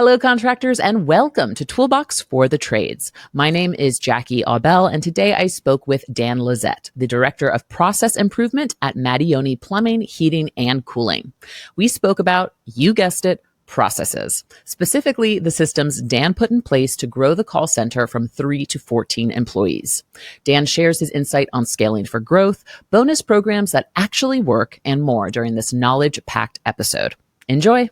Hello, contractors, and welcome to Toolbox for the Trades. My name is Jackie Aubel, and today I spoke with Dan Lizette, the Director of Process Improvement at Mattioni Plumbing, Heating, and Cooling. We spoke about, you guessed it, processes, specifically the systems Dan put in place to grow the call center from 3 to 14 employees. Dan shares his insight on scaling for growth, bonus programs that actually work, and more during this knowledge-packed episode. Enjoy.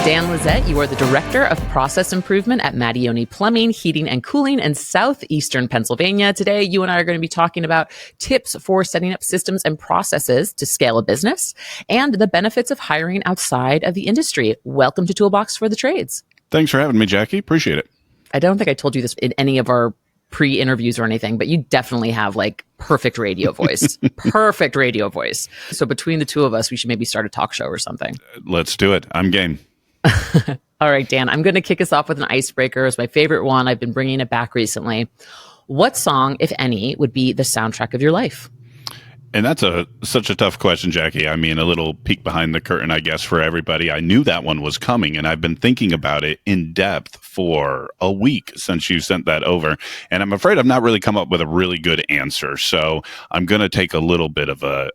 Dan Lizette, you are the Director of Process Improvement at Mattioni Plumbing, Heating, and Cooling in Southeastern Pennsylvania. Today, you and I are going to be talking about tips for setting up systems and processes to scale a business and the benefits of hiring outside of the industry. Welcome to Toolbox for the Trades. Thanks for having me, Jackie. Appreciate it. I don't think I told you this in any of our pre-interviews or anything, but you definitely have like perfect radio voice. Perfect radio voice. So between the two of us, we should maybe start a talk show or something. Let's do it. I'm game. All right, Dan, I'm going to kick us off with an icebreaker. It's my favorite one. I've been bringing it back recently. What song, if any, would be the soundtrack of your life? And that's such a tough question, Jackie. I mean, a little peek behind the curtain, I guess, for everybody. I knew that one was coming, and I've been thinking about it in depth for a week since you sent that over. And I'm afraid I've not really come up with a really good answer. So I'm going to take a little bit of a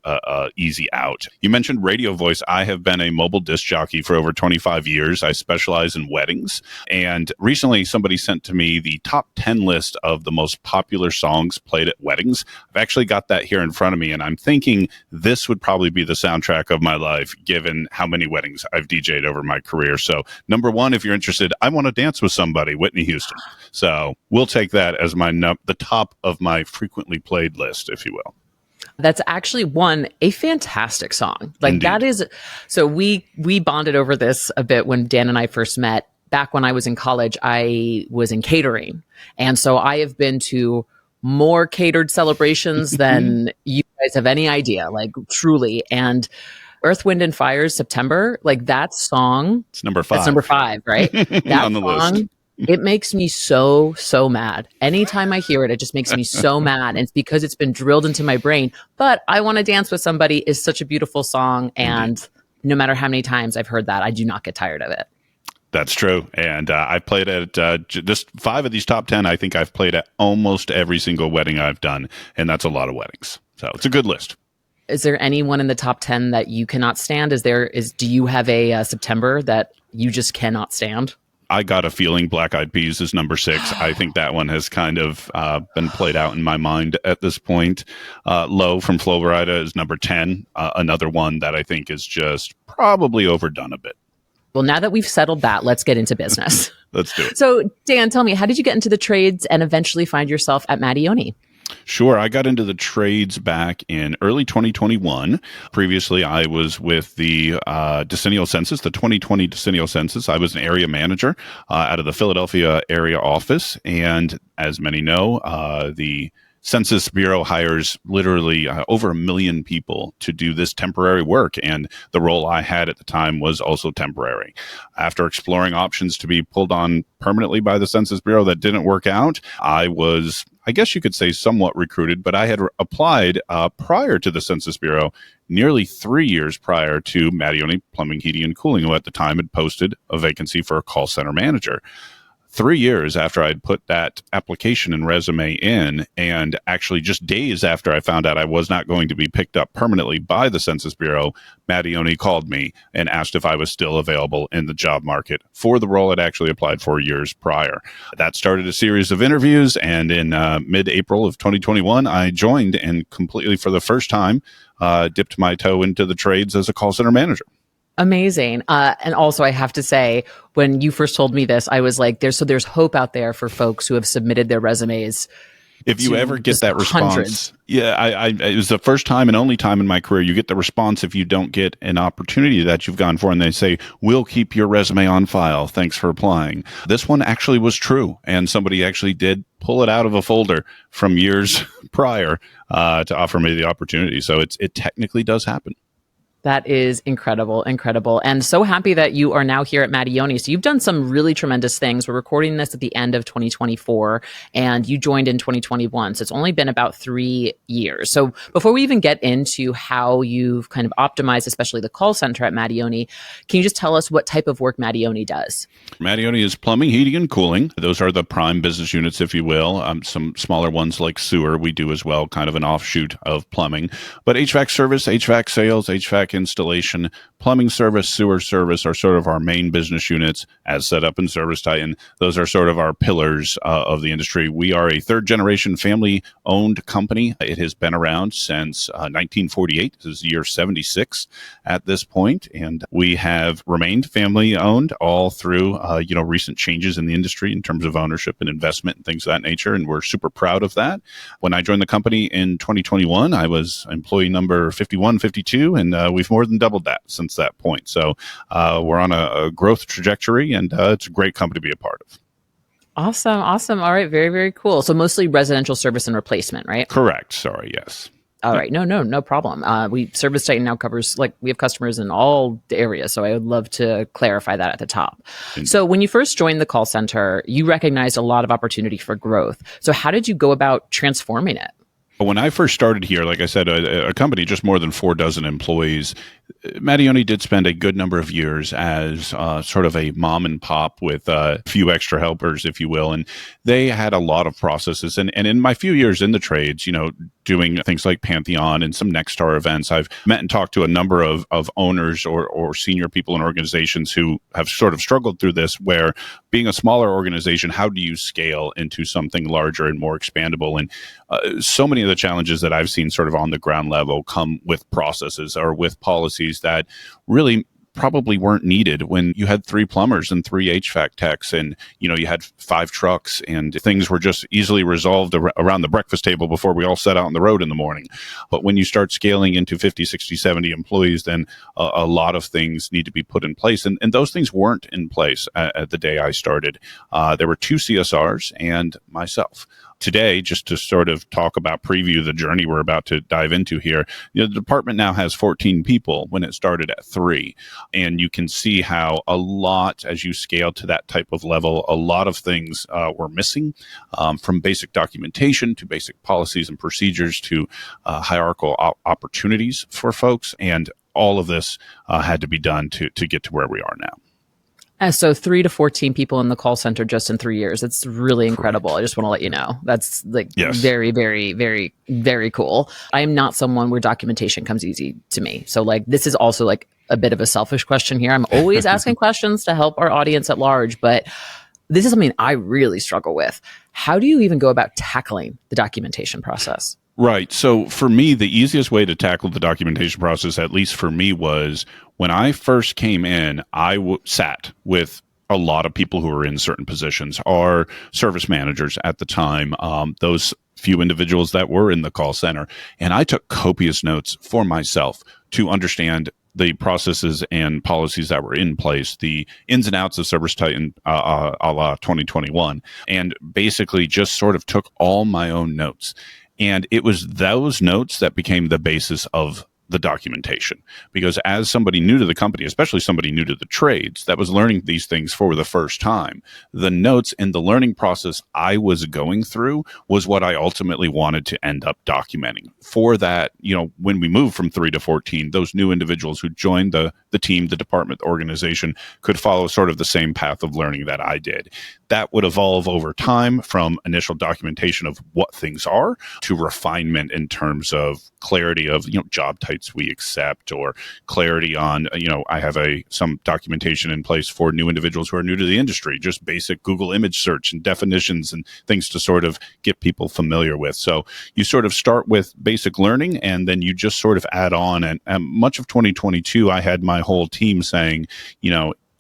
easy out. You mentioned radio voice. I have been a mobile disc jockey for over 25 years. I specialize in weddings. And recently, somebody sent to me the top 10 list of the most popular songs played at weddings. I've actually got that here in front of me, and I'm thinking this would probably be the soundtrack of my life, given how many weddings I've DJ'd over my career. So number one, if you're interested, I Want to Dance with Somebody, Whitney Houston. So we'll take that as the top of my frequently played list, if you will. That's actually a fantastic song. Like Indeed. That is, so we bonded over this a bit when Dan and I first met. Back when I was in college, I was in catering. And so I have been to more catered celebrations than you guys have any idea, like truly. And Earth, Wind, and Fire's September, like that song. It's number 5. That's number 5, right? That on the song, list. It makes me so mad. Anytime I hear it, it just makes me so mad. And it's because it's been drilled into my brain. But I Want to Dance with Somebody is such a beautiful song. And no matter how many times I've heard that, I do not get tired of it. That's true. And I played at just 5 of these top 10. I think I've played at almost every single wedding I've done. And that's a lot of weddings. So it's a good list. Is there anyone in the top 10 that you cannot stand? Do you have a September that you just cannot stand? I Got a Feeling, Black Eyed Peas is number 6. I think that one has kind of been played out in my mind at this point. Low from Flo Rida is number 10. Another one that I think is just probably overdone a bit. Well, now that we've settled that, let's get into business. Let's do it. So, Dan, tell me, how did you get into the trades and eventually find yourself at Mattioni? Sure. I got into the trades back in early 2021. Previously, I was with the decennial census, the 2020 decennial census. I was an area manager out of the Philadelphia area office. And as many know, the Census Bureau hires literally over 1 million people to do this temporary work, and the role I had at the time was also temporary. After exploring options to be pulled on permanently by the Census Bureau that didn't work out, I was, I guess you could say, somewhat recruited, but I had applied prior to the Census Bureau, nearly 3 years prior to Mattioni Plumbing, Heating, and Cooling, who at the time had posted a vacancy for a call center manager. 3 years after I'd put that application and resume in, and actually just days after I found out I was not going to be picked up permanently by the Census Bureau, Mattioni called me and asked if I was still available in the job market for the role I'd actually applied for years prior. That started a series of interviews, and in mid-April of 2021, I joined and completely for the first time dipped my toe into the trades as a call center manager. Amazing. And also, I have to say, when you first told me this, I was like, there's hope out there for folks who have submitted their resumes. If you ever get that response, hundreds. Yeah, it was the first time and only time in my career you get the response if you don't get an opportunity that you've gone for, and they say, we'll keep your resume on file. Thanks for applying. This one actually was true, and somebody actually did pull it out of a folder from years prior to offer me the opportunity. So it technically does happen. That is incredible, incredible. And so happy that you are now here at Mattioni. So you've done some really tremendous things. We're recording this at the end of 2024 and you joined in 2021. So it's only been about 3 years. So before we even get into how you've kind of optimized, especially the call center at Mattioni, can you just tell us what type of work Mattioni does? Mattioni is plumbing, heating, and cooling. Those are the prime business units, if you will. Some smaller ones like sewer we do as well, kind of an offshoot of plumbing. But HVAC service, HVAC sales, HVAC installation, plumbing service, sewer service are sort of our main business units as set up in ServiceTitan. Those are sort of our pillars of the industry. We are a third-generation family-owned company. It has been around since 1948. This is year 76 at this point, and we have remained family-owned all through recent changes in the industry in terms of ownership and investment and things of that nature, and we're super proud of that. When I joined the company in 2021, I was employee number 51, 52, and we've more than doubled that since that point. So we're on a growth trajectory, and it's a great company to be a part of. Awesome. Awesome. All right. Very, very cool. So mostly residential service and replacement, right? Correct. Sorry. Yes. All right. No problem. ServiceTitan now covers, we have customers in all the areas. So I would love to clarify that at the top. So when you first joined the call center, you recognized a lot of opportunity for growth. So how did you go about transforming it? When I first started here, like I said, a company just more than 4 dozen employees, Mattioni did spend a good number of years as sort of a mom and pop with a few extra helpers, if you will. And they had a lot of processes. And in my few years in the trades, doing things like Pantheon and some Nexstar events, I've met and talked to a number of owners or senior people in organizations who have sort of struggled through this, where being a smaller organization, how do you scale into something larger and more expandable? And so many of the challenges that I've seen sort of on the ground level come with processes or with policies that really probably weren't needed when you had 3 plumbers and 3 HVAC techs, and you had 5 trucks, and things were just easily resolved around the breakfast table before we all set out on the road in the morning. But when you start scaling into 50, 60, 70 employees, then a lot of things need to be put in place, and those things weren't in place at the day I started. There were 2 CSRs and myself. Today, just to sort of talk about, preview the journey we're about to dive into here, the department now has 14 people when it started at 3. And you can see how a lot, as you scale to that type of level, a lot of things were missing, from basic documentation to basic policies and procedures to hierarchical opportunities for folks. And all of this had to be done to get to where we are now. So 3 to 14 people in the call center just in 3 years. It's really incredible. Correct. I just want to let you know. That's very, very, very, very cool. I am not someone where documentation comes easy to me. So this is also a bit of a selfish question here. I'm always asking questions to help our audience at large, but this is something I really struggle with. How do you even go about tackling the documentation process? Right. So for me, the easiest way to tackle the documentation process, at least for me, was when I first came in, I sat with a lot of people who were in certain positions, our service managers at the time, those few individuals that were in the call center. And I took copious notes for myself to understand the processes and policies that were in place, the ins and outs of ServiceTitan a la 2021, and basically just sort of took all my own notes. And it was those notes that became the basis of the documentation, because as somebody new to the company, especially somebody new to the trades that was learning these things for the first time, the notes and the learning process I was going through was what I ultimately wanted to end up documenting. For that, when we moved from 3 to 14, those new individuals who joined the team, the department, the organization could follow sort of the same path of learning that I did. That would evolve over time from initial documentation of what things are to refinement in terms of clarity of, job types we accept, or clarity on, I have some documentation in place for new individuals who are new to the industry, just basic Google image search and definitions and things to sort of get people familiar with. So you sort of start with basic learning, and then you just sort of add on. And much of 2022, I had my whole team saying,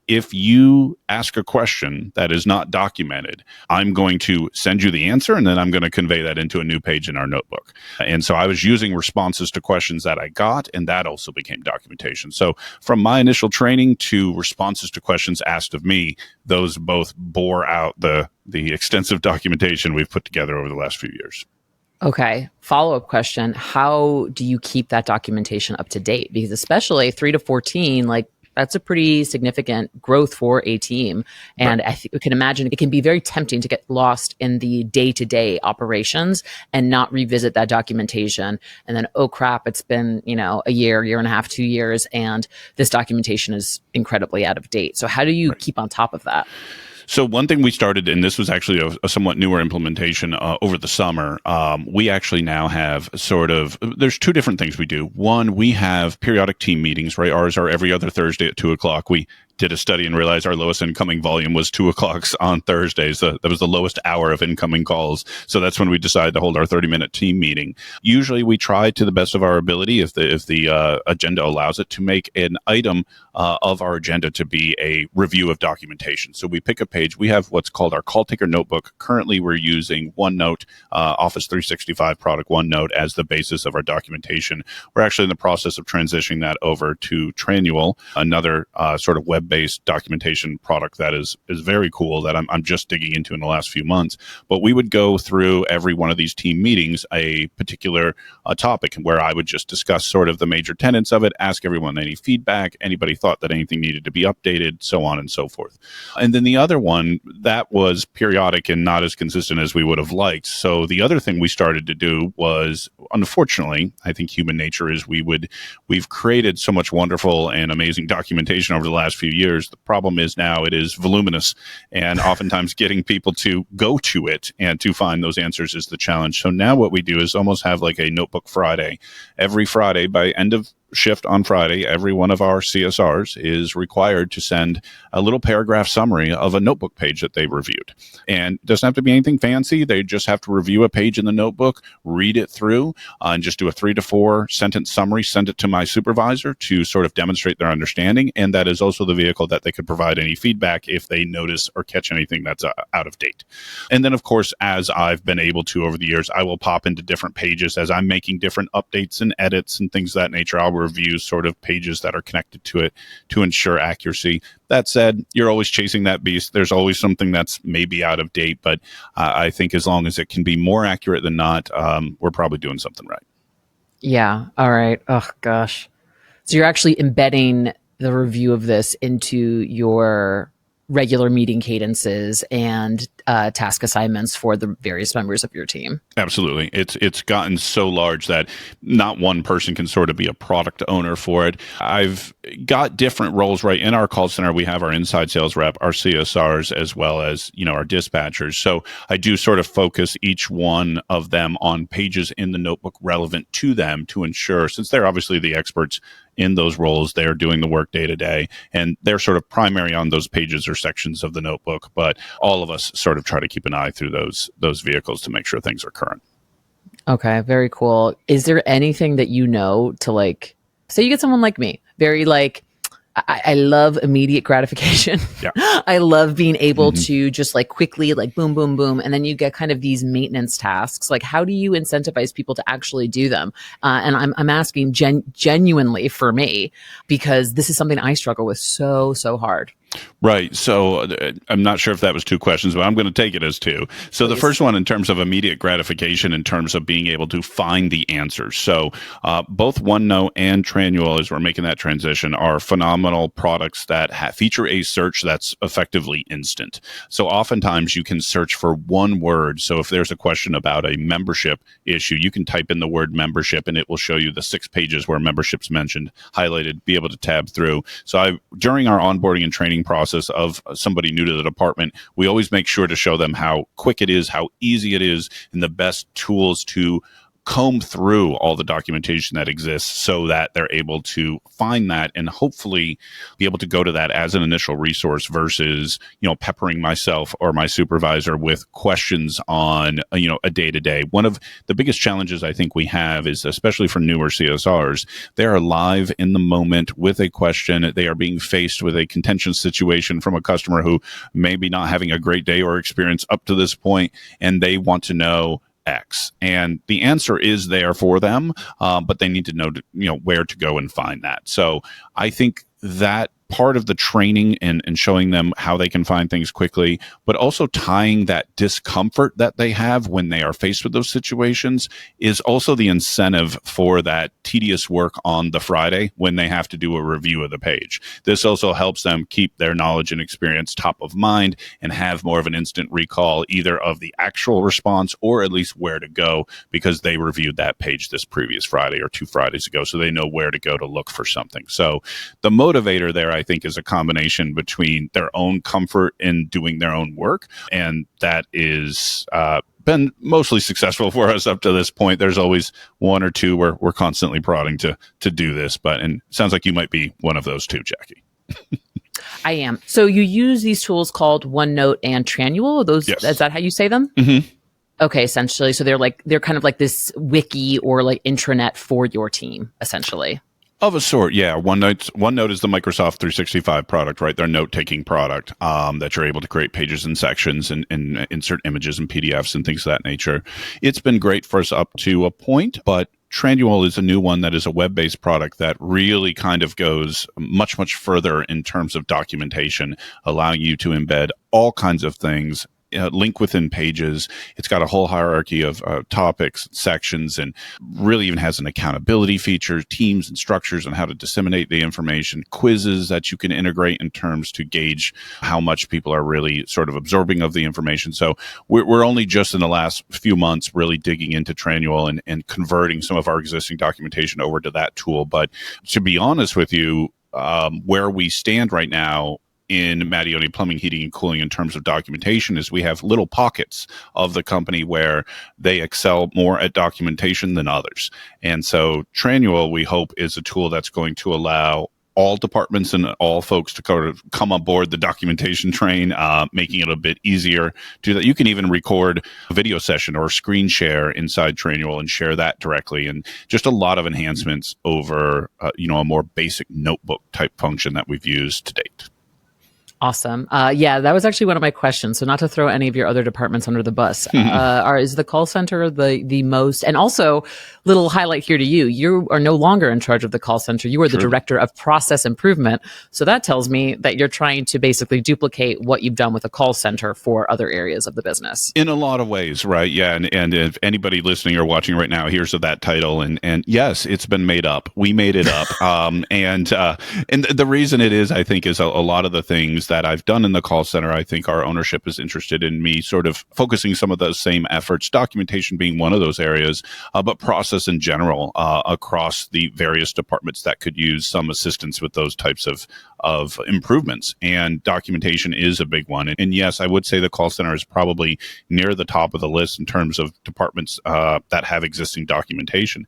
if you ask a question that is not documented, I'm going to send you the answer, and then I'm going to convey that into a new page in our notebook. And so I was using responses to questions that I got, and that also became documentation. So from my initial training to responses to questions asked of me, those both bore out the extensive documentation we've put together over the last few years. Okay. Follow-up question. How do you keep that documentation up to date? Because especially 3 to 14, like that's a pretty significant growth for a team. Right. And I can imagine it can be very tempting to get lost in the day-to-day operations and not revisit that documentation. And then, oh crap, it's been, a year and a half, 2 years, and this documentation is incredibly out of date. So how do you Right. keep on top of that? So one thing we started, and this was actually a somewhat newer implementation over the summer, we actually now have there's two different things we do. One, we have periodic team meetings, right? Ours are every other Thursday at 2 o'clock. We did a study and realized our lowest incoming volume was 2 o'clock on Thursdays. That was the lowest hour of incoming calls. So that's when we decided to hold our 30-minute team meeting. Usually we try to the best of our ability, if the agenda allows it, to make an item of our agenda to be a review of documentation. So we pick a page. We have what's called our call taker notebook. Currently, we're using OneNote, Office 365 product OneNote as the basis of our documentation. We're actually in the process of transitioning that over to Tranual, another sort of web-based documentation product that is very cool that I'm just digging into in the last few months. But we would go through every one of these team meetings a particular topic where I would just discuss sort of the major tenets of it, ask everyone any feedback, anybody thought that anything needed to be updated, so on and so forth. And then the other one, that was periodic and not as consistent as we would have liked. So the other thing we started to do was, unfortunately, I think human nature is we've created so much wonderful and amazing documentation over the last few years. The problem is now it is voluminous, and oftentimes getting people to go to it and to find those answers is the challenge. So now what we do is almost have like a Notebook Friday. Every Friday, by end of shift on Friday, every one of our CSRs is required to send a little paragraph summary of a notebook page that they reviewed. And it doesn't have to be anything fancy. They just have to review a page in the notebook, read it through, and just do a 3 to 4 sentence summary, send it to my supervisor to sort of demonstrate their understanding. And that is also the vehicle that they could provide any feedback if they notice or catch anything that's out of date. And then, of course, as I've been able to over the years, I will pop into different pages as I'm making different updates and edits and things of that nature. I'll review sort of pages that are connected to it to ensure accuracy. That said, you're always chasing that beast. There's always something that's maybe out of date, but I think as long as it can be more accurate than not, we're probably doing something right. Yeah. All right. Oh, gosh. So you're actually embedding the review of this into your regular meeting cadences and task assignments for the various members of your team. Absolutely. It's gotten so large that not one person can sort of be a product owner for it. I've got different roles, right? In our call center, we have our inside sales rep, our CSRs, as well as, our dispatchers. So I do sort of focus each one of them on pages in the notebook relevant to them to ensure, since they're obviously the experts in those roles, they're doing the work day to day, and they're sort of primary on those pages or sections of the notebook. But all of us sort of try to keep an eye through those vehicles to make sure things are current. Okay, very cool. Is there anything that to like, say you get someone like me, very like, I love immediate gratification. Yeah. I love being able to just like quickly, like boom, boom, boom. And then you get kind of these maintenance tasks. Like, how do you incentivize people to actually do them? And I'm asking genuinely for me, because this is something I struggle with so hard. Right. So I'm not sure if that was two questions, but I'm going to take it as two. So Please. The first one, in terms of immediate gratification, in terms of being able to find the answers. So both OneNote and Tranual, as we're making that transition, are phenomenal products that feature a search that's effectively instant. So oftentimes you can search for one word. So if there's a question about a membership issue, you can type in the word membership and it will show you the 6 pages where membership's mentioned, highlighted, be able to tab through. So during our onboarding and training process of somebody new to the department, we always make sure to show them how quick it is, how easy it is, and the best tools to comb through all the documentation that exists so that they're able to find that and hopefully be able to go to that as an initial resource versus, peppering myself or my supervisor with questions on, a day-to-day. One of the biggest challenges I think we have is, especially for newer CSRs, they are live in the moment with a question. They are being faced with a contentious situation from a customer who may be not having a great day or experience up to this point, and they want to know X, and the answer is there for them, but they need to know, where to go and find that. So I think that part of the training and showing them how they can find things quickly, but also tying that discomfort that they have when they are faced with those situations is also the incentive for that tedious work on the Friday when they have to do a review of the page. This also helps them keep their knowledge and experience top of mind and have more of an instant recall either of the actual response or at least where to go because they reviewed that page this previous Friday or 2 Fridays ago, so they know where to go to look for something. So the motivator there, I think, is a combination between their own comfort in doing their own work, and that is been mostly successful for us up to this point. There's always one or two where we're constantly prodding to do this, and it sounds like you might be one of those too, Jackie. I am. So you use these tools called OneNote and Tranual. Those, yes. Is that how you say them? Mm-hmm. Okay, essentially. So they're kind of like this wiki or like intranet for your team, essentially. Of a sort, yeah. OneNote is the Microsoft 365 product, right? Their note-taking product that you're able to create pages and sections and insert images and PDFs and things of that nature. It's been great for us up to a point, but Tranual is a new one that is a web-based product that really kind of goes much, much further in terms of documentation, allowing you to embed all kinds of things, link within pages. It's got a whole hierarchy of topics, sections, and really even has an accountability feature, teams and structures on how to disseminate the information, quizzes that you can integrate in terms to gauge how much people are really sort of absorbing of the information. So we're only just in the last few months really digging into Tranual and converting some of our existing documentation over to that tool. But to be honest with you, where we stand right now in Mattioni Plumbing, Heating, and Cooling in terms of documentation is we have little pockets of the company where they excel more at documentation than others. And so Tranual, we hope, is a tool that's going to allow all departments and all folks to come aboard the documentation train, making it a bit easier to do that. You can even record a video session or a screen share inside Tranual and share that directly. And just a lot of enhancements over, a more basic notebook type function that we've used to date. Awesome. Yeah, that was actually one of my questions. So not to throw any of your other departments under the bus, is the call center the most, and also little highlight here to you, you are no longer in charge of the call center. You are the director of process improvement. So that tells me that you're trying to basically duplicate what you've done with a call center for other areas of the business. In a lot of ways, right? Yeah. And if anybody listening or watching right now hears of that title, and yes, it's been made up. We made it up. And the reason it is, I think, is a lot of the things that I've done in the call center, I think our ownership is interested in me sort of focusing some of those same efforts, documentation being one of those areas, but process in general across the various departments that could use some assistance with those types of improvements. And documentation is a big one. And yes, I would say the call center is probably near the top of the list in terms of departments that have existing documentation.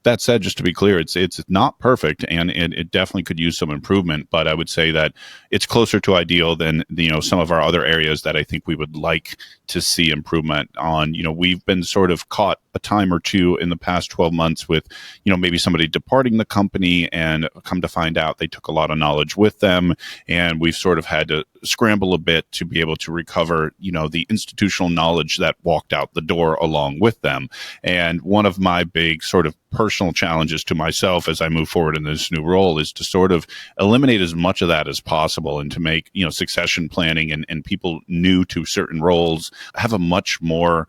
That said, just to be clear, it's not perfect, and it definitely could use some improvement. But I would say that it's closer to ideal than some of our other areas that I think we would like to see improvement on. We've been sort of caught a time or two in the past 12 months with maybe somebody departing the company, and come to find out they took a lot of knowledge with them, and we've sort of had to scramble a bit to be able to recover the institutional knowledge that walked out the door along with them. And one of my big sort of personal challenges to myself as I move forward in this new role is to sort of eliminate as much of that as possible, and to make succession planning and people new to certain roles have a much more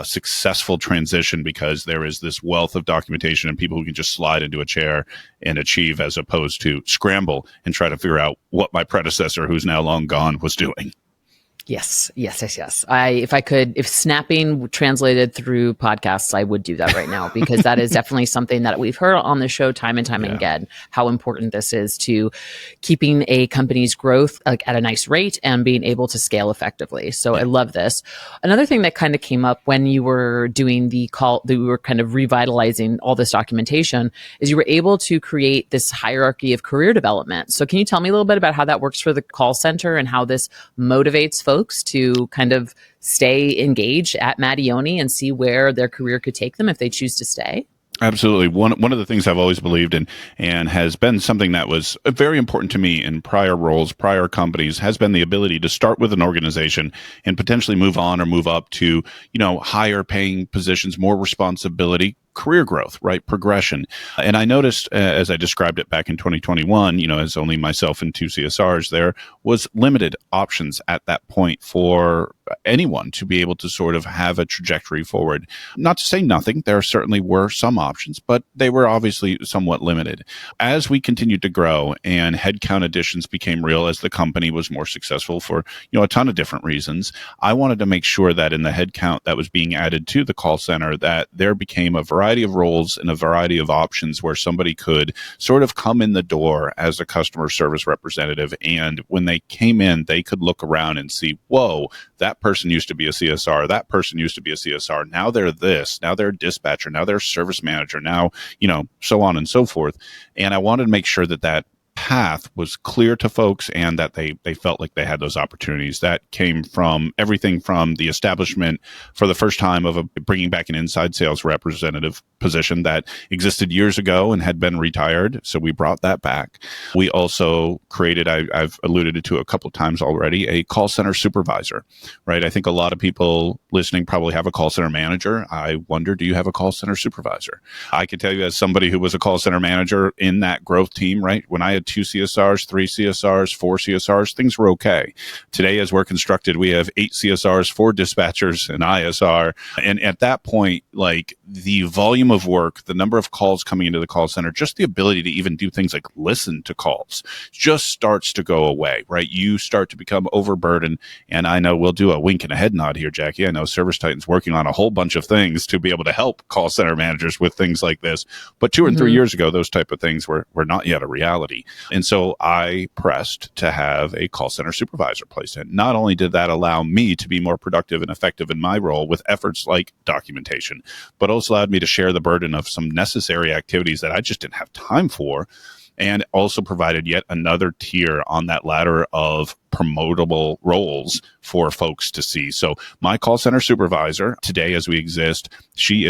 successful transition, because there is this wealth of documentation and people who can just slide into a chair and achieve, as opposed to scramble and try to figure out what my predecessor, who's now long gone, was doing. Yes. If snapping translated through podcasts, I would do that right now, because that is definitely something that we've heard on the show time and time again, how important this is to keeping a company's growth at a nice rate and being able to scale effectively. So I love this. Another thing that kind of came up when you were doing the call, that we were kind of revitalizing all this documentation, is you were able to create this hierarchy of career development. So can you tell me a little bit about how that works for the call center and how this motivates folks to kind of stay engaged at Mattioni and see where their career could take them if they choose to stay? Absolutely. One of the things I've always believed in, and has been something that was very important to me in prior roles, prior companies, has been the ability to start with an organization and potentially move on or move up to, higher paying positions, more responsibility, career growth, right? Progression. And I noticed, as I described it back in 2021, as only myself and two CSRs, there was limited options at that point for anyone to be able to sort of have a trajectory forward. Not to say nothing, there certainly were some options, but they were obviously somewhat limited. As we continued to grow and headcount additions became real as the company was more successful for, a ton of different reasons, I wanted to make sure that in the headcount that was being added to the call center, that there became a variety of roles and a variety of options where somebody could sort of come in the door as a customer service representative. And when they came in, they could look around and see, whoa, that person used to be a CSR. That person used to be a CSR. Now they're this. Now they're a dispatcher. Now they're a service manager. Now, so on and so forth. And I wanted to make sure that that path was clear to folks and that they felt like they had those opportunities. That came from everything from the establishment for the first time of bringing back an inside sales representative position that existed years ago and had been retired. So we brought that back. We also created, I've alluded to a couple of times already, a call center supervisor, right? I think a lot of people listening probably have a call center manager. I wonder, do you have a call center supervisor? I can tell you, as somebody who was a call center manager in that growth team, right? When I had 2 CSRs, 3 CSRs, 4 CSRs, things were okay. Today, as we're constructed, we have 8 CSRs, 4 dispatchers, and ISR. And at that point, like the volume of work, the number of calls coming into the call center, just the ability to even do things like listen to calls just starts to go away, right? You start to become overburdened. And I know we'll do a wink and a head nod here, Jackie. I know ServiceTitan's working on a whole bunch of things to be able to help call center managers with things like this. But 2 and 3 years ago, those type of things were not yet a reality. And so I pressed to have a call center supervisor placed in. Not only did that allow me to be more productive and effective in my role with efforts like documentation, but also allowed me to share the burden of some necessary activities that I just didn't have time for, and also provided yet another tier on that ladder of promotable roles for folks to see. So my call center supervisor today, as we exist, she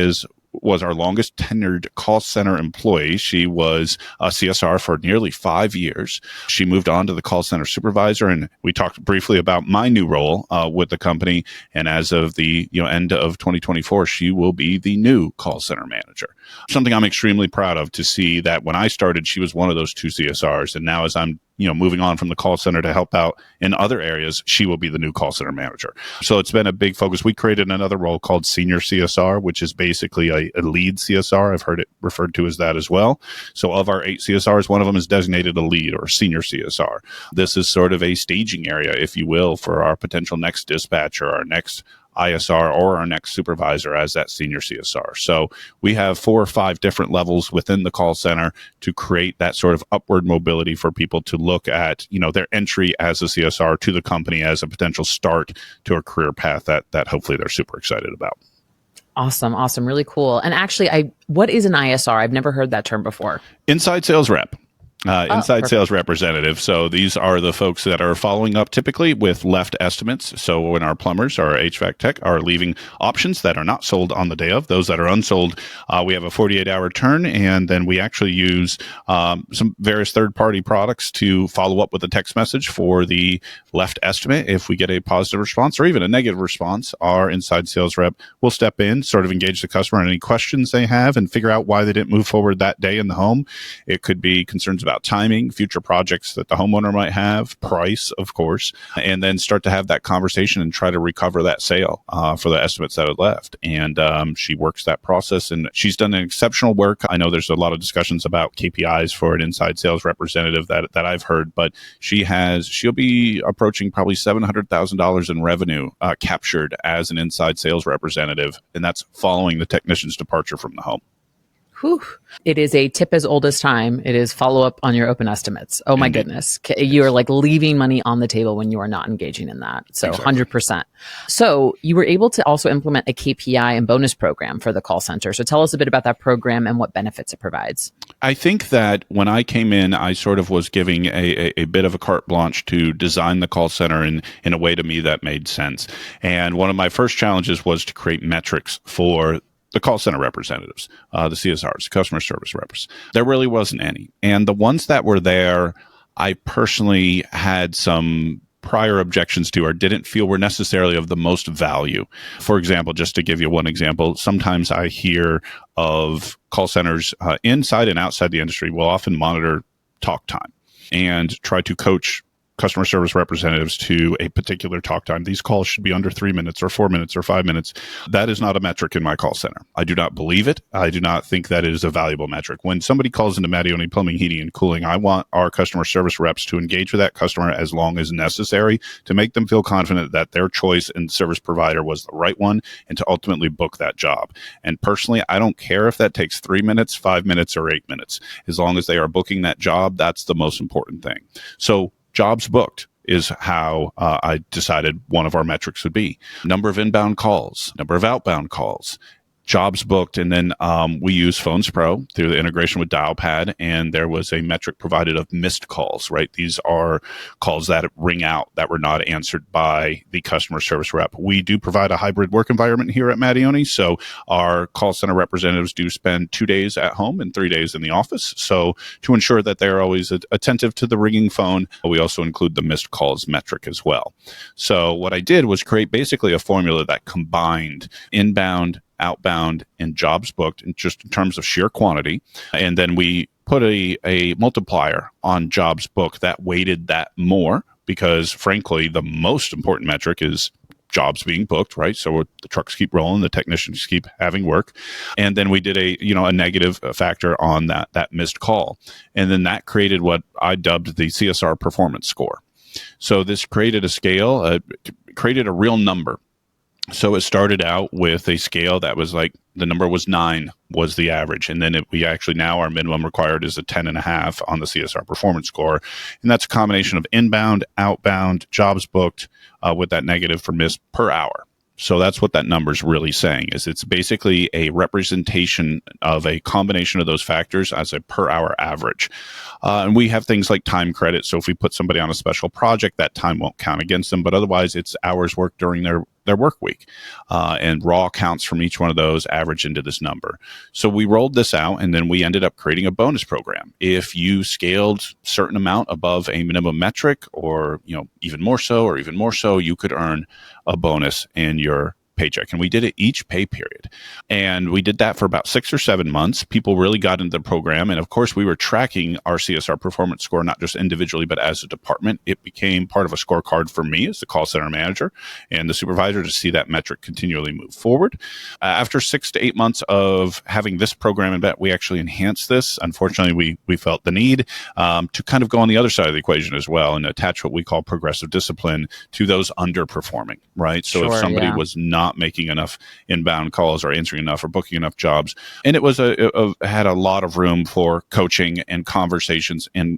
was our longest tenured call center employee. She was a CSR for nearly 5 years. She moved on to the call center supervisor, and we talked briefly about my new role with the company. And as of the end of 2024, she will be the new call center manager. Something I'm extremely proud of, to see that when I started, she was one of those 2 CSRs, and now as I'm moving on from the call center to help out in other areas, she will be the new call center manager. So it's been a big focus. We created another role called senior CSR, which is basically a lead CSR. I've heard it referred to as that as well. So of our 8 CSRs, one of them is designated a lead or senior CSR. This is sort of a staging area, if you will, for our potential next dispatcher, our next ISR, or our next supervisor as that senior CSR. So we have 4 or 5 different levels within the call center to create that sort of upward mobility for people to look at, their entry as a CSR to the company as a potential start to a career path that hopefully they're super excited about. Awesome. Really cool. And actually, what is an ISR? I've never heard that term before. Inside sales rep. Inside Perfect. sales representative. So these are the folks that are following up typically with left estimates. So when our plumbers, our HVAC tech are leaving options that are not sold on the day of, those that are unsold, we have a 48-hour turn, and then we actually use some various third-party products to follow up with a text message for the left estimate. If we get a positive response or even a negative response, our inside sales rep will step in, sort of engage the customer on any questions they have and figure out why they didn't move forward that day in the home. It could be concerns about timing, future projects that the homeowner might have, price, of course, and then start to have that conversation and try to recover that sale for the estimates that are left. And she works that process, and she's done an exceptional work. I know there's a lot of discussions about KPIs for an inside sales representative that I've heard, but she'll be approaching probably $700,000 in revenue captured as an inside sales representative, and that's following the technician's departure from the home. Whew. It is a tip as old as time. It is follow up on your open estimates. Oh my goodness. You are like leaving money on the table when you are not engaging in that. So exactly. 100%. So you were able to also implement a KPI and bonus program for the call center. So tell us a bit about that program and what benefits it provides. I think that when I came in, I sort of was giving a bit of a carte blanche to design the call center in a way to me that made sense. And one of my first challenges was to create metrics for the call center representatives, the CSRs, customer service reps. There really wasn't any. And the ones that were there, I personally had some prior objections to or didn't feel were necessarily of the most value. For example, just to give you one example, sometimes I hear of call centers inside and outside the industry will often monitor talk time and try to coach customer service representatives to a particular talk time. These calls should be under 3 minutes or 4 minutes or 5 minutes. That is not a metric in my call center. I do not believe it. I do not think that is a valuable metric. When somebody calls into Mattioni Plumbing, Heating, and Cooling, I want our customer service reps to engage with that customer as long as necessary to make them feel confident that their choice in service provider was the right one and to ultimately book that job. And personally, I don't care if that takes 3 minutes, 5 minutes, or 8 minutes. As long as they are booking that job, that's the most important thing. So jobs booked is how I decided one of our metrics would be. Number of inbound calls, number of outbound calls, jobs booked. And then we use Phones Pro through the integration with Dialpad. And there was a metric provided of missed calls, right? These are calls that ring out that were not answered by the customer service rep. We do provide a hybrid work environment here at Mattioni. So our call center representatives do spend 2 days at home and 3 days in the office. So to ensure that they're always attentive to the ringing phone, we also include the missed calls metric as well. So what I did was create basically a formula that combined inbound, outbound, and jobs booked in just in terms of sheer quantity. And then we put a multiplier on jobs booked that weighted that more because, frankly, the most important metric is jobs being booked, right? So the trucks keep rolling, the technicians keep having work. And then we did a negative factor on that missed call. And then that created what I dubbed the CSR performance score. So this created a scale, created a real number. So it started out with a scale that was like the number was 9 was the average. And then we actually now our minimum required is a 10.5 on the CSR performance score. And that's a combination of inbound, outbound, jobs booked with that negative for miss per hour. So that's what that number is really saying is it's basically a representation of a combination of those factors as a per hour average. And we have things like time credit. So if we put somebody on a special project, that time won't count against them. But otherwise, it's hours worked during their work week. And raw counts from each one of those average into this number. So we rolled this out and then we ended up creating a bonus program. If you scaled certain amount above a minimum metric or, even more so, you could earn a bonus in your paycheck. And we did it each pay period. And we did that for about 6 or 7 months. People really got into the program. And of course, we were tracking our CSR performance score, not just individually, but as a department. It became part of a scorecard for me as the call center manager and the supervisor to see that metric continually move forward. After 6 to 8 months of having this program in bet, we actually enhanced this. Unfortunately, we felt the need to kind of go on the other side of the equation as well and attach what we call progressive discipline to those underperforming, right? So if somebody was not making enough inbound calls or answering enough or booking enough jobs. And it was had a lot of room for coaching and conversations and,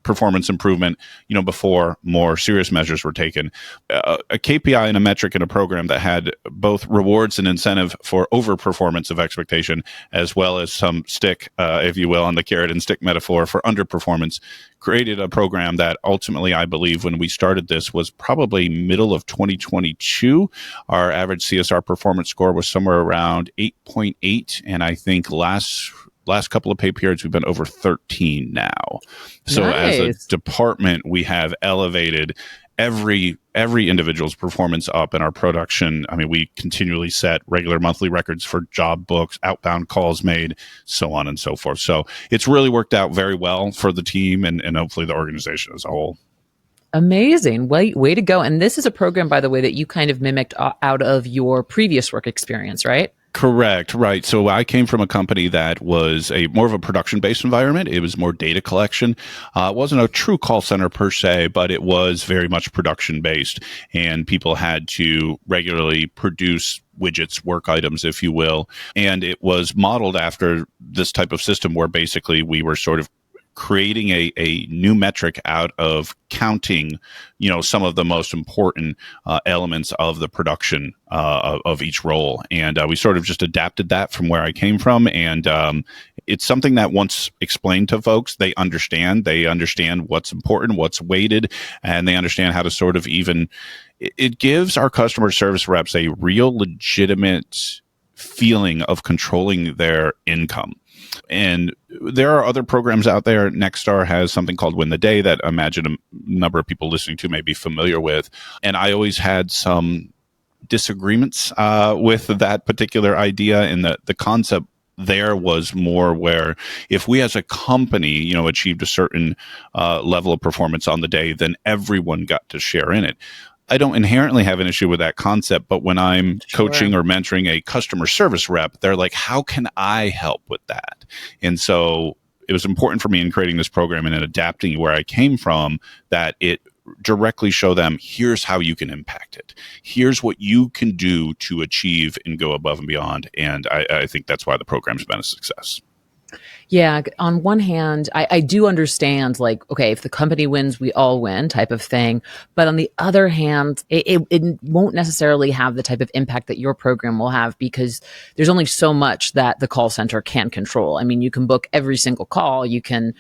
performance improvement, before more serious measures were taken. A KPI and a metric in a program that had both rewards and incentive for overperformance of expectation, as well as some stick, if you will, on the carrot and stick metaphor for underperformance, created a program that ultimately, I believe, when we started this was probably middle of 2022. Our average CSR performance score was somewhere around 8.8. And I think last couple of pay periods, we've been over 13 now. So as a department, we have elevated every individual's performance up in our production. I mean, we continually set regular monthly records for job books, outbound calls made, so on and so forth. So it's really worked out very well for the team and hopefully the organization as a whole. Amazing. Way to go. And this is a program, by the way, that you kind of mimicked out of your previous work experience, right? Correct. Right. So I came from a company that was more of a production-based environment. It was more data collection. It wasn't a true call center per se, but it was very much production-based. And people had to regularly produce widgets, work items, if you will. And it was modeled after this type of system where basically we were sort of creating a new metric out of counting, some of the most important elements of the production of each role. And we sort of just adapted that from where I came from. And it's something that once explained to folks, they understand what's important, what's weighted, and they understand how to sort of it gives our customer service reps a real legitimate feeling of controlling their income. And there are other programs out there. Nexstar has something called Win the Day that I imagine a number of people listening to may be familiar with. And I always had some disagreements with that particular idea, and the concept there was more where if we as a company, achieved a certain level of performance on the day, then everyone got to share in it. I don't inherently have an issue with that concept, but when I'm coaching or mentoring a customer service rep, they're like, how can I help with that? And so it was important for me in creating this program and in adapting where I came from, that it directly show them, here's how you can impact it. Here's what you can do to achieve and go above and beyond. And I think that's why the program's been a success. Yeah. On one hand, I do understand, like, okay, if the company wins, we all win type of thing. But on the other hand, it won't necessarily have the type of impact that your program will have, because there's only so much that the call center can control. I mean, you can book every single call. You can,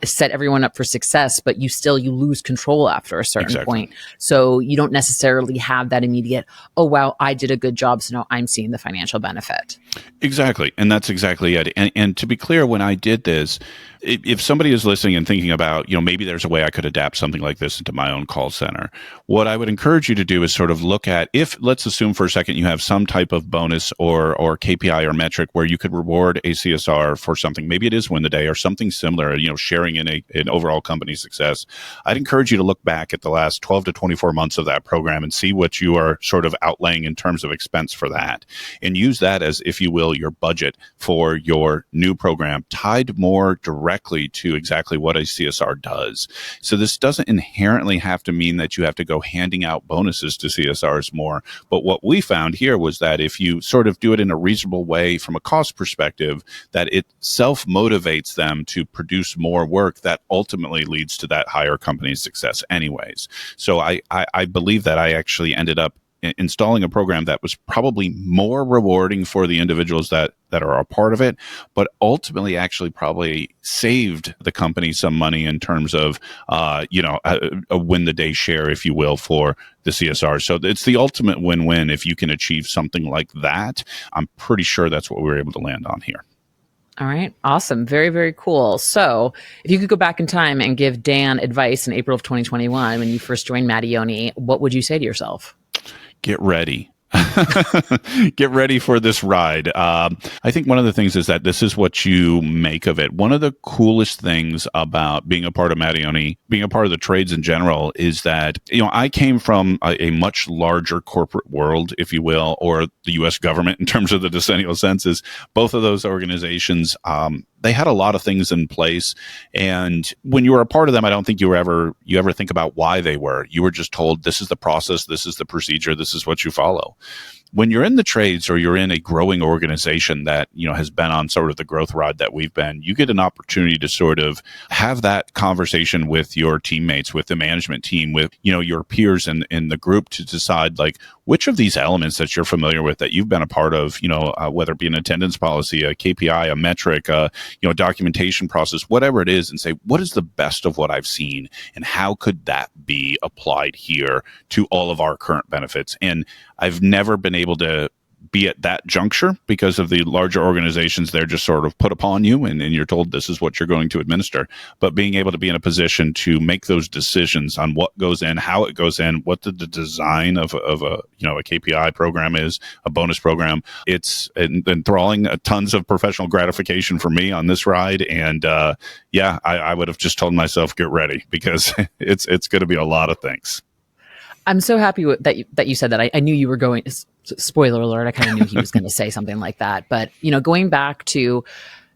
set everyone up for success, but you lose control after a certain point. So you don't necessarily have that immediate, oh, wow, I did a good job, so now I'm seeing the financial benefit. Exactly. And that's exactly it. And to be clear, when I did this, if somebody is listening and thinking about, maybe there's a way I could adapt something like this into my own call center, what I would encourage you to do is sort of look at, if, let's assume for a second, you have some type of bonus or KPI or metric where you could reward a CSR for something. Maybe it is Win the Day or something similar, sharing in an overall company success. I'd encourage you to look back at the last 12 to 24 months of that program and see what you are sort of outlaying in terms of expense for that, and use that as, if you will, your budget for your new program, tied more directly to exactly what a CSR does. So this doesn't inherently have to mean that you have to go handing out bonuses to CSRs more. But what we found here was that if you sort of do it in a reasonable way from a cost perspective, that it self-motivates them to produce more work that ultimately leads to that higher company success anyways. So I believe that I actually ended up installing a program that was probably more rewarding for the individuals that are a part of it, but ultimately actually probably saved the company some money in terms of, a win the day share, if you will, for the CSR. So it's the ultimate win-win if you can achieve something like that. I'm pretty sure that's what we were able to land on here. All right. Awesome. Very, very cool. So if you could go back in time and give Dan advice in April of 2021, when you first joined Mattioni, what would you say to yourself? Get ready. Get ready for this ride. I think one of the things is that this is what you make of it. One of the coolest things about being a part of Mattioni, being a part of the trades in general, is that, I came from a much larger corporate world, if you will, or the U.S. government in terms of the decennial census. Both of those organizations, they had a lot of things in place. And when you were a part of them, I don't think you ever think about why they were. You were just told, this is the process, this is the procedure, this is what you follow. When you're in the trades or you're in a growing organization that, has been on sort of the growth ride that we've been, you get an opportunity to sort of have that conversation with your teammates, with the management team, with, your peers in the group, to decide, like, which of these elements that you're familiar with, that you've been a part of, whether it be an attendance policy, a KPI, a metric, documentation process, whatever it is, and say, what is the best of what I've seen, and how could that be applied here to all of our current benefits? And I've never been able to be at that juncture because of the larger organizations. They're just sort of put upon you, and you're told this is what you're going to administer. But being able to be in a position to make those decisions on what goes in, how it goes in, what the design of a KPI program is, a bonus program, it's enthralling. Tons of professional gratification for me on this ride. And I would have just told myself, get ready, because it's going to be a lot of things. I'm so happy that you said that. I knew you were going. Spoiler alert! I kind of knew he was going to say something like that. But going back to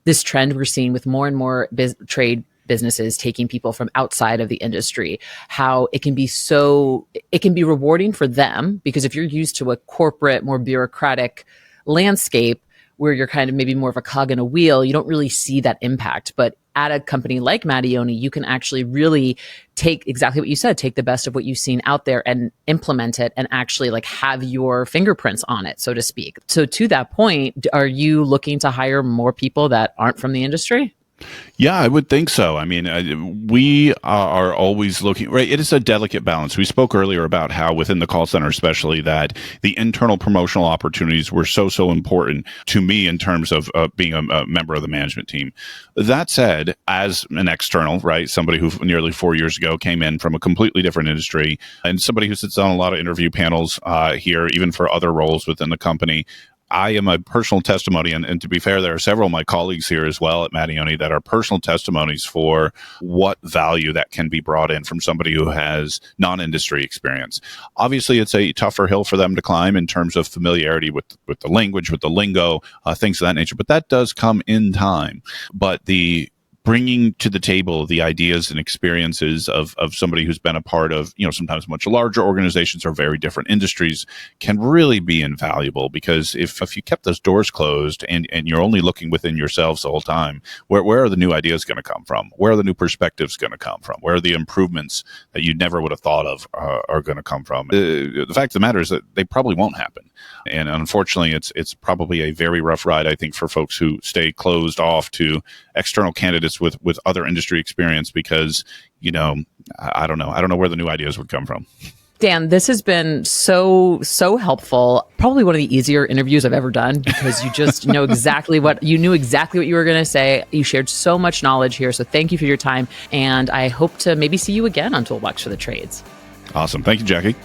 this trend we're seeing with more and more trade businesses taking people from outside of the industry, how it can be rewarding for them, because if you're used to a corporate, more bureaucratic landscape where you're kind of maybe more of a cog in a wheel, you don't really see that impact. But at a company like Mattioni, you can actually really take exactly what you said, take the best of what you've seen out there and implement it, and actually like have your fingerprints on it, so to speak. So to that point, are you looking to hire more people that aren't from the industry? Yeah, I would think so. I mean, we are always looking, right? It is a delicate balance. We spoke earlier about how within the call center, especially, that the internal promotional opportunities were so important to me in terms of being a member of the management team. That said, as an external, right, somebody who nearly 4 years ago came in from a completely different industry, and somebody who sits on a lot of interview panels here, even for other roles within the company, I am a personal testimony, and to be fair, there are several of my colleagues here as well at Mattioni that are personal testimonies for what value that can be brought in from somebody who has non-industry experience. Obviously, it's a tougher hill for them to climb in terms of familiarity with the language, with the lingo, things of that nature, but that does come in time. But the bringing to the table the ideas and experiences of somebody who's been a part of, sometimes much larger organizations or very different industries can really be invaluable, because if you kept those doors closed and you're only looking within yourselves the whole time, where are the new ideas going to come from? Where are the new perspectives going to come from? Where are the improvements that you never would have thought of are going to come from? The fact of the matter is that they probably won't happen. And unfortunately, it's probably a very rough ride, I think, for folks who stay closed off to external candidates with other industry experience, because, I don't know where the new ideas would come from. Dan, this has been so helpful. Probably one of the easier interviews I've ever done, because you just know exactly what you were going to say. You shared so much knowledge here. So thank you for your time. And I hope to maybe see you again on Toolbox for the Trades. Awesome. Thank you, Jackie.